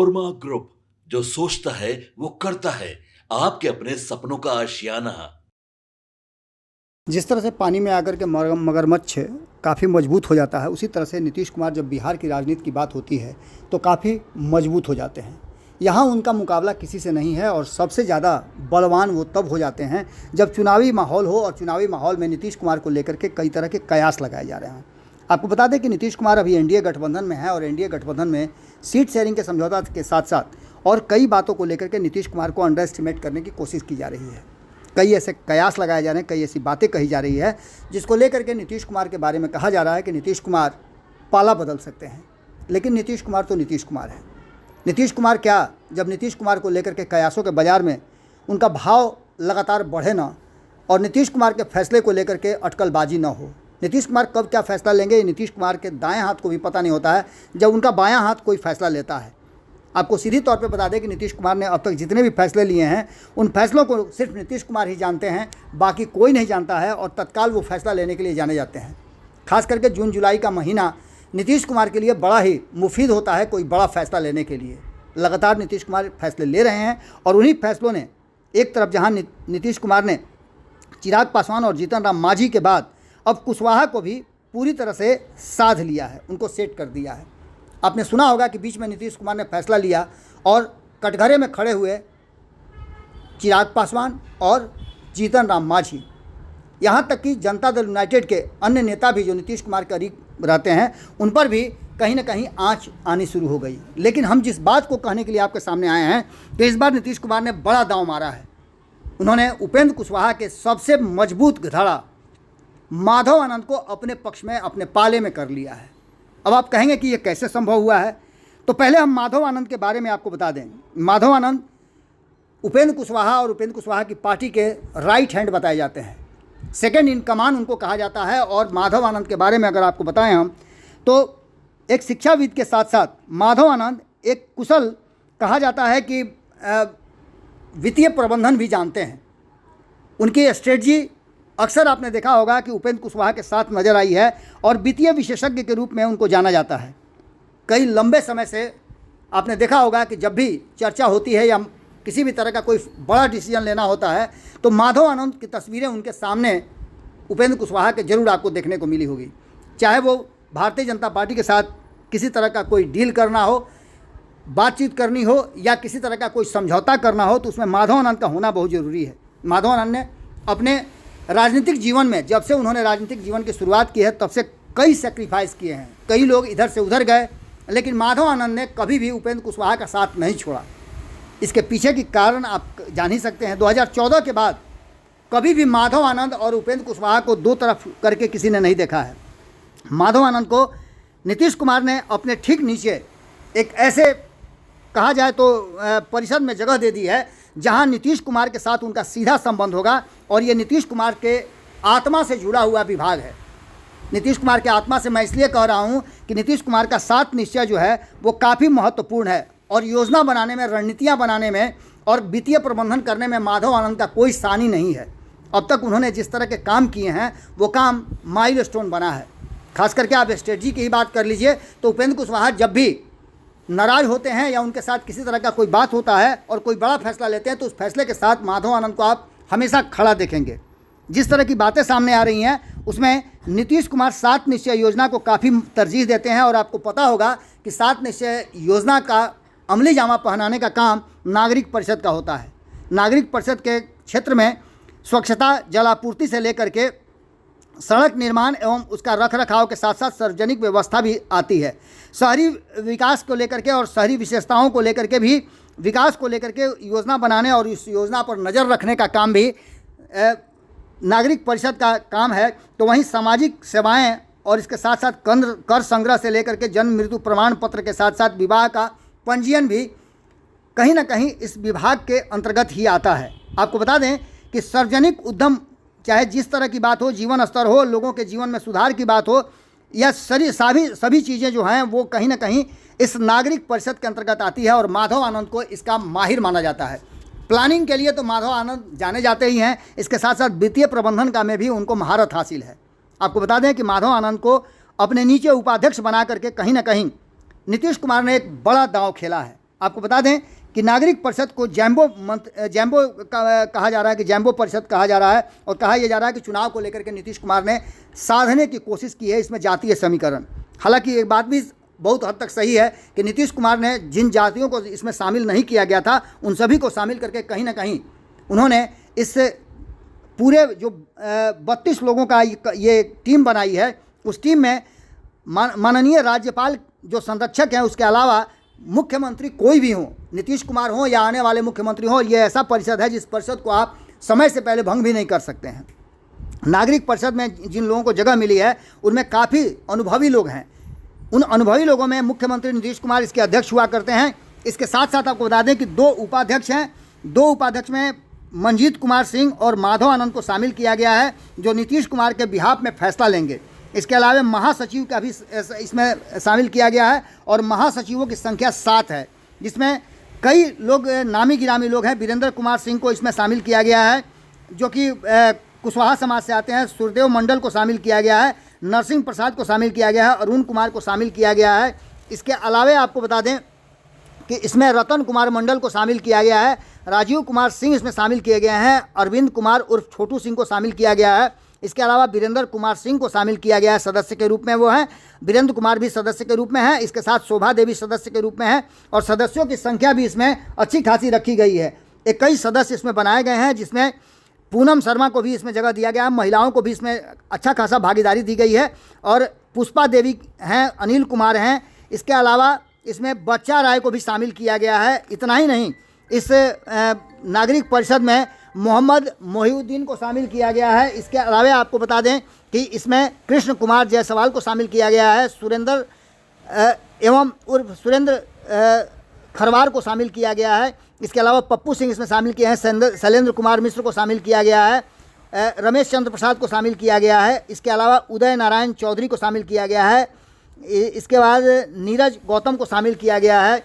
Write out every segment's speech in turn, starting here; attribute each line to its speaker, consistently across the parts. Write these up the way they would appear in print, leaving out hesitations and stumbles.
Speaker 1: नोरमा group, जो सोचता है वो करता है। आपके अपने सपनों का आशियाना।
Speaker 2: जिस तरह से पानी में आकर के मगरमच्छ काफ़ी मजबूत हो जाता है, उसी तरह से नीतीश कुमार जब बिहार की राजनीति की बात होती है तो काफ़ी मजबूत हो जाते हैं। यहाँ उनका मुकाबला किसी से नहीं है और सबसे ज़्यादा बलवान वो तब हो जाते हैं जब चुनावी माहौल हो, और चुनावी माहौल में नीतीश कुमार को लेकर के कई तरह के कयास लगाए जा रहे हैं। आपको बता दें कि नीतीश कुमार अभी एनडीए गठबंधन में है और एनडीए गठबंधन में सीट शेयरिंग के समझौता के साथ साथ और कई बातों को लेकर के नीतीश कुमार को अंडर एस्टिमेट करने की कोशिश की जा रही है। कई ऐसे कयास लगाए जा रहे हैं, कई ऐसी बातें कही जा रही है जिसको लेकर के नीतीश कुमार के बारे में कहा जा रहा है कि नीतीश कुमार पाला बदल सकते हैं। लेकिन नीतीश कुमार तो नीतीश कुमार है। नीतीश कुमार क्या, जब नीतीश कुमार को लेकर के कयासों के बाज़ार में उनका भाव लगातार बढ़े ना, और नीतीश कुमार के फैसले को लेकर के अटकलबाजी ना हो। नीतीश कुमार कब क्या फ़ैसला लेंगे ये नीतीश कुमार के दाएं हाथ को भी पता नहीं होता है जब उनका बायां हाथ कोई फ़ैसला लेता है। आपको सीधी तौर पे बता दें कि नीतीश कुमार ने अब तक जितने भी फैसले लिए हैं उन फैसलों को सिर्फ नीतीश कुमार ही जानते हैं, बाकी कोई नहीं जानता है, और तत्काल वो फैसला लेने के लिए जाने जाते हैं। खास करके जून जुलाई का महीना नीतीश कुमार के लिए बड़ा ही मुफीद होता है कोई बड़ा फैसला लेने के लिए। लगातार नीतीश कुमार फैसले ले रहे हैं और उन्हीं फैसलों ने एक तरफ जहाँ नीतीश कुमार ने चिराग पासवान और जीतन राम मांझी के बाद अब कुशवाहा को भी पूरी तरह से साध लिया है, उनको सेट कर दिया है। आपने सुना होगा कि बीच में नीतीश कुमार ने फैसला लिया और कटघरे में खड़े हुए चिराग पासवान और जीतन राम मांझी, यहाँ तक कि जनता दल यूनाइटेड के अन्य नेता भी जो नीतीश कुमार के करीब रहते हैं उन पर भी कहीं ना कहीं आँच आनी शुरू हो गई। लेकिन हम जिस बात को कहने के लिए आपके सामने आए हैं कि इस बार नीतीश कुमार ने बड़ा दांव मारा है। उन्होंने उपेंद्र कुशवाहा के सबसे मजबूत गधड़ा माधव आनंद को अपने पक्ष में, अपने पाले में कर लिया है। अब आप कहेंगे कि ये कैसे संभव हुआ है, तो पहले हम माधव आनंद के बारे में आपको बता दें। माधव आनंद उपेंद्र कुशवाहा और उपेंद्र कुशवाहा की पार्टी के राइट हैंड बताए जाते हैं, सेकंड इन कमान उनको कहा जाता है। और माधव आनंद के बारे में अगर आपको बताएं हम, तो एक शिक्षाविद के साथ साथ माधव आनंद एक कुशल, कहा जाता है कि वित्तीय प्रबंधन भी जानते हैं। उनकी स्ट्रेटजी अक्सर आपने देखा होगा कि उपेंद्र कुशवाहा के साथ नज़र आई है और वित्तीय विशेषज्ञ के रूप में उनको जाना जाता है। कई लंबे समय से आपने देखा होगा कि जब भी चर्चा होती है या किसी भी तरह का कोई बड़ा डिसीजन लेना होता है तो माधव आनंद की तस्वीरें उनके सामने उपेंद्र कुशवाहा के जरूर आपको देखने को मिली होगी। चाहे वो भारतीय जनता पार्टी के साथ किसी तरह का कोई डील करना हो, बातचीत करनी हो या किसी तरह का कोई समझौता करना हो, तो उसमें माधव आनंद का होना बहुत ज़रूरी है। माधव आनंद ने अपने राजनीतिक जीवन में, जब से उन्होंने राजनीतिक जीवन की शुरुआत की है तब से कई सेक्रीफाइस किए हैं। कई लोग इधर से उधर गए, लेकिन माधव आनंद ने कभी भी उपेंद्र कुशवाहा का साथ नहीं छोड़ा। इसके पीछे की कारण आप जान ही सकते हैं। 2014 के बाद कभी भी माधव आनंद और उपेंद्र कुशवाहा को दो तरफ करके किसी ने नहीं देखा है। माधव आनंद को नीतीश कुमार ने अपने ठीक नीचे एक ऐसे, कहा जाए तो परिषद में जगह दे दी है जहां नीतीश कुमार के साथ उनका सीधा संबंध होगा, और ये नीतीश कुमार के आत्मा से जुड़ा हुआ विभाग है। नीतीश कुमार के आत्मा से मैं इसलिए कह रहा हूं कि नीतीश कुमार का सात निश्चय जो है वो काफ़ी महत्वपूर्ण है, और योजना बनाने में, रणनीतियां बनाने में और वित्तीय प्रबंधन करने में माधव आनंद का कोई सानी नहीं है। अब तक उन्होंने जिस तरह के काम किए हैं वो काम माइलस्टोन बना है। खास करके आप स्ट्रेटजी की ही बात कर लीजिए तो उपेंद्र कुशवाहा जब भी नाराज होते हैं या उनके साथ किसी तरह का कोई बात होता है और कोई बड़ा फैसला लेते हैं तो उस फैसले के साथ माधव आनंद को आप हमेशा खड़ा देखेंगे। जिस तरह की बातें सामने आ रही हैं उसमें नीतीश कुमार सात निश्चय योजना को काफ़ी तरजीह देते हैं, और आपको पता होगा कि सात निश्चय योजना का अमली जामा पहनाने का काम नागरिक परिषद का होता है। नागरिक परिषद के क्षेत्र में स्वच्छता, जलापूर्ति से लेकर के सड़क निर्माण एवं उसका रखरखाव के साथ साथ सार्वजनिक व्यवस्था भी आती है। शहरी विकास को लेकर के और शहरी विशेषताओं को लेकर के भी, विकास को लेकर के योजना बनाने और इस योजना पर नज़र रखने का काम भी नागरिक परिषद का काम है। तो वहीं सामाजिक सेवाएं और इसके साथ साथ कर संग्रह से लेकर के जन्म मृत्यु प्रमाण पत्र के साथ साथ विवाह का पंजीयन भी कहीं ना कहीं इस विभाग के अंतर्गत ही आता है। आपको बता दें कि सार्वजनिक उद्यम, चाहे जिस तरह की बात हो, जीवन स्तर हो, लोगों के जीवन में सुधार की बात हो, या सभी चीज़ें जो हैं वो कहीं ना कहीं इस नागरिक परिषद के अंतर्गत आती है, और माधव आनंद को इसका माहिर माना जाता है। प्लानिंग के लिए तो माधव आनंद जाने जाते ही हैं, इसके साथ साथ वित्तीय प्रबंधन का में भी उनको महारत हासिल है। आपको बता दें कि माधव आनंद को अपने नीचे उपाध्यक्ष बना करके कहीं ना कहीं नीतीश कुमार ने एक बड़ा दांव खेला है। आपको बता दें कि नागरिक परिषद को जैम्बो कहा जा रहा है, कि जैम्बो परिषद कहा जा रहा है, और कहा यह जा रहा है कि चुनाव को लेकर के नीतीश कुमार ने साधने की कोशिश की है इसमें जातीय समीकरण। हालांकि एक बात भी बहुत हद तक सही है कि नीतीश कुमार ने जिन जातियों को इसमें शामिल नहीं किया गया था उन सभी को शामिल करके कहीं ना कहीं उन्होंने इस पूरे जो 32 लोगों का ये टीम बनाई है, उस टीम में माननीय राज्यपाल जो संरक्षक हैं, उसके अलावा मुख्यमंत्री कोई भी हो, नीतीश कुमार हो या आने वाले मुख्यमंत्री हो, ये ऐसा परिषद है जिस परिषद को आप समय से पहले भंग भी नहीं कर सकते हैं। नागरिक परिषद में जिन लोगों को जगह मिली है उनमें काफ़ी अनुभवी लोग हैं। उन अनुभवी लोगों में मुख्यमंत्री नीतीश कुमार इसके अध्यक्ष हुआ करते हैं। इसके साथ साथ आपको बता दें कि 2 उपाध्यक्ष हैं। 2 उपाध्यक्ष में मंजीत कुमार सिंह और माधव आनंद को शामिल किया गया है, जो नीतीश कुमार के बिहाफ में फैसला लेंगे। इसके अलावा महासचिव का भी इसमें शामिल किया गया है, और महासचिवों की संख्या 7 है, जिसमें कई लोग नामी गिरामी लोग हैं। वीरेंद्र कुमार सिंह को इसमें शामिल किया गया है, जो कि कुशवाहा समाज से आते हैं। सुरदेव मंडल को शामिल किया गया है, नरसिंह प्रसाद को शामिल किया गया है, अरुण कुमार को शामिल किया गया है। इसके अलावा आपको बता दें कि इसमें रतन कुमार मंडल को शामिल किया गया है, राजीव कुमार सिंह इसमें शामिल किए गए हैं, अरविंद कुमार उर्फ छोटू सिंह को शामिल किया गया है। इसके अलावा वीरेंद्र कुमार सिंह को शामिल किया गया है, सदस्य के रूप में वो हैं। वीरेंद्र कुमार भी सदस्य के रूप में है। इसके साथ शोभा देवी सदस्य के रूप में है, और सदस्यों की संख्या भी इसमें अच्छी खासी रखी गई है। 21 सदस्य इसमें बनाए गए हैं, जिसमें पूनम शर्मा को भी इसमें जगह दिया गया है। महिलाओं को भी इसमें अच्छा खासा भागीदारी दी गई है, और पुष्पा देवी हैं, अनिल कुमार हैं। इसके अलावा इसमें बच्चा राय को भी शामिल किया गया है। इतना ही नहीं, इस नागरिक परिषद में मोहम्मद मोहिउद्दीन को शामिल किया गया है। इसके अलावा आपको बता दें कि इसमें कृष्ण कुमार जायसवाल को शामिल किया गया है, सुरेंद्र एवं उर्फ सुरेंद्र खरवार को शामिल किया गया है। इसके अलावा पप्पू सिंह इसमें शामिल किए हैं, शैलेंद्र कुमार मिश्र को शामिल किया गया है, रमेश चंद्र प्रसाद को शामिल किया गया है। इसके अलावा उदय नारायण चौधरी को शामिल किया गया है। इसके बाद नीरज गौतम को शामिल किया गया है,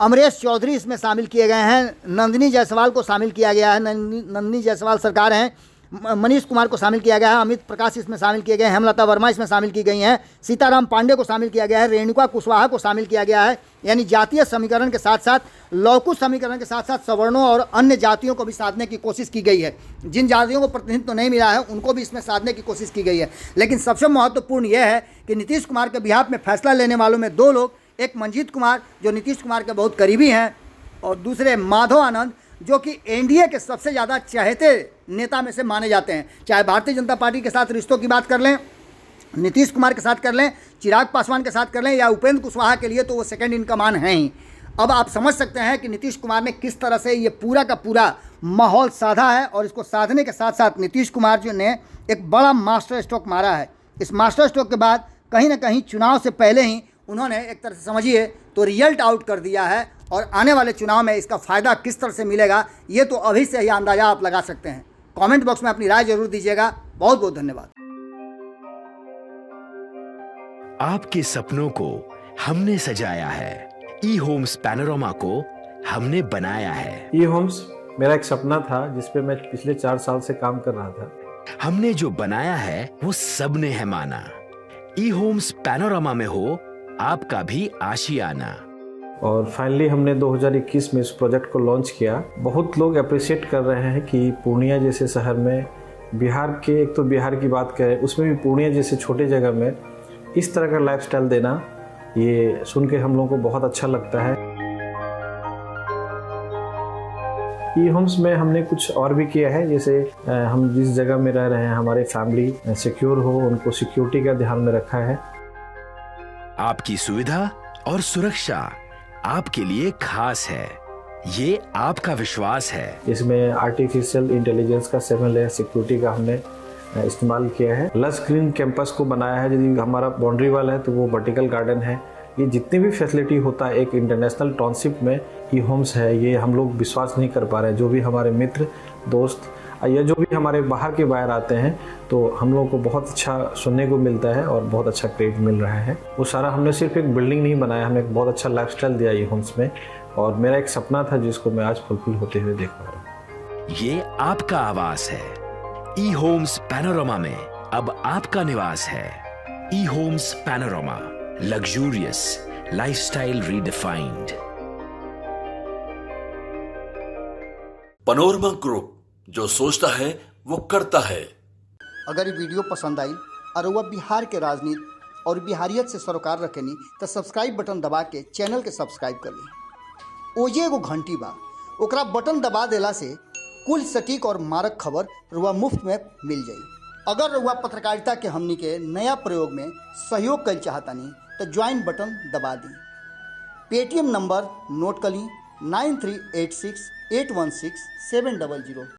Speaker 2: अमरेश चौधरी इसमें शामिल किए गए हैं, नंदिनी जायसवाल को शामिल किया गया है, नंदिनी जायसवाल सरकार हैं, मनीष कुमार को शामिल किया गया है, अमित प्रकाश इसमें शामिल किए गए हैं, हेमलता वर्मा इसमें शामिल की गई हैं, सीताराम पांडे को शामिल किया गया है, रेणुका कुशवाहा को शामिल किया गया है। यानी जातीय समीकरण के साथ साथ लौकुश समीकरण के साथ साथ सवर्णों और अन्य जातियों को भी साधने की कोशिश की गई है। जिन जातियों को प्रतिनिधित्व नहीं मिला है उनको भी इसमें साधने की कोशिश की गई है। लेकिन सबसे महत्वपूर्ण यह है कि नीतीश कुमार के बिहाफ में फैसला लेने वालों में 2 लोग, एक मंजीत कुमार जो नीतीश कुमार के बहुत करीबी हैं, और दूसरे माधव आनंद जो कि एनडीए के सबसे ज़्यादा चाहते नेता में से माने जाते हैं। चाहे भारतीय जनता पार्टी के साथ रिश्तों की बात कर लें, नीतीश कुमार के साथ कर लें, चिराग पासवान के साथ कर लें, या उपेंद्र कुशवाहा के लिए तो वो सेकंड इन कमान हैं ही। अब आप समझ सकते हैं कि नीतीश कुमार ने किस तरह से ये पूरा का पूरा माहौल साधा है, और इसको साधने के साथ साथ नीतीश कुमार जी ने एक बड़ा मास्टर स्ट्रोक मारा है। इस मास्टर स्ट्रोक के बाद कहीं ना कहीं चुनाव से पहले ही उन्होंने एक तरह से समझिए तो रिजल्ट आउट कर दिया है, और आने वाले चुनाव में इसका फ़ायदा किस तरह से मिलेगा ये तो अभी से ही अंदाज़ा आप लगा सकते हैं। कमेंट बॉक्स में अपनी राय जरूर दीजिएगा। बहुत बहुत धन्यवाद।
Speaker 3: आपके सपनों को हमने सजाया है, ई होम्स पैनोरामा को हमने बनाया है।
Speaker 4: ई होम्स मेरा एक सपना था जिस पे मैं पिछले 4 साल से काम कर रहा था।
Speaker 3: हमने जो बनाया है वो सबने है माना। ई होम्स पैनोरामा में हो आपका भी आशियाना।
Speaker 4: और फाइनली हमने 2021 में इस प्रोजेक्ट को लॉन्च किया। बहुत लोग अप्रिशिएट कर रहे हैं कि पूर्णिया जैसे शहर में, बिहार के, एक तो बिहार की बात करें उसमें भी पूर्णिया जैसे छोटे जगह में इस तरह का लाइफस्टाइल देना, ये सुन के हम लोगों को बहुत अच्छा लगता है। ई होम्स में हमने कुछ और भी किया है, जैसे हम जिस जगह में रह रहे हैं हमारे फैमिली सिक्योर हो, उनको सिक्योरिटी का ध्यान में रखा है।
Speaker 3: आपकी सुविधा और सुरक्षा आपके लिए खास है, ये आपका विश्वास है।
Speaker 4: इसमें आर्टिफिशियल इंटेलिजेंस का 7 लेयर सिक्योरिटी का हमने इस्तेमाल किया है। लस ग्रीन कैंपस को बनाया है। यदि हमारा बाउंड्री वाल है तो वो वर्टिकल गार्डन है। ये जितनी भी फैसिलिटी होता है एक इंटरनेशनल टाउनशिप में ई होम्स है, ये हम लोग विश्वास नहीं कर पा रहे हैं। जो भी हमारे मित्र दोस्त या जो भी हमारे बाहर के बाहर आते हैं तो हम लोगों को बहुत अच्छा सुनने को मिलता है और बहुत अच्छा क्रेडिट मिल रहा है। वो सारा हमने सिर्फ एक बिल्डिंग नहीं बनाया, हमने एक बहुत अच्छा लाइफस्टाइल दिया ई होम्स में, और मेरा एक सपना था जिसको मैं आज फुलफिल होते हुए देख पा रहा हूँ।
Speaker 3: ये आपका आवास है। ई होम्स पैनोरामा में अब आपका निवास है। E Homes Panorama, luxurious lifestyle redefined.
Speaker 1: Panorama group, जो सोचता है वो करता है।
Speaker 2: अगर ये वीडियो पसंद आई और वह बिहार के राजनीति और बिहारियत से सरोकार रखेनी तो सब्सक्राइब बटन दबा के चैनल के सब्सक्राइब कर ली। ओजे एगो घंटी बा, ओकरा बटन दबा देला से कुल सटीक और मारक खबर रुआ मुफ्त में मिल जाई। अगर रुआ पत्रकारिता के हमनी के नया प्रयोग में सहयोग कर चाहतानी तो ज्वाइन बटन दबा दी। पेटीएम नंबर नोट कर ली 9386816700।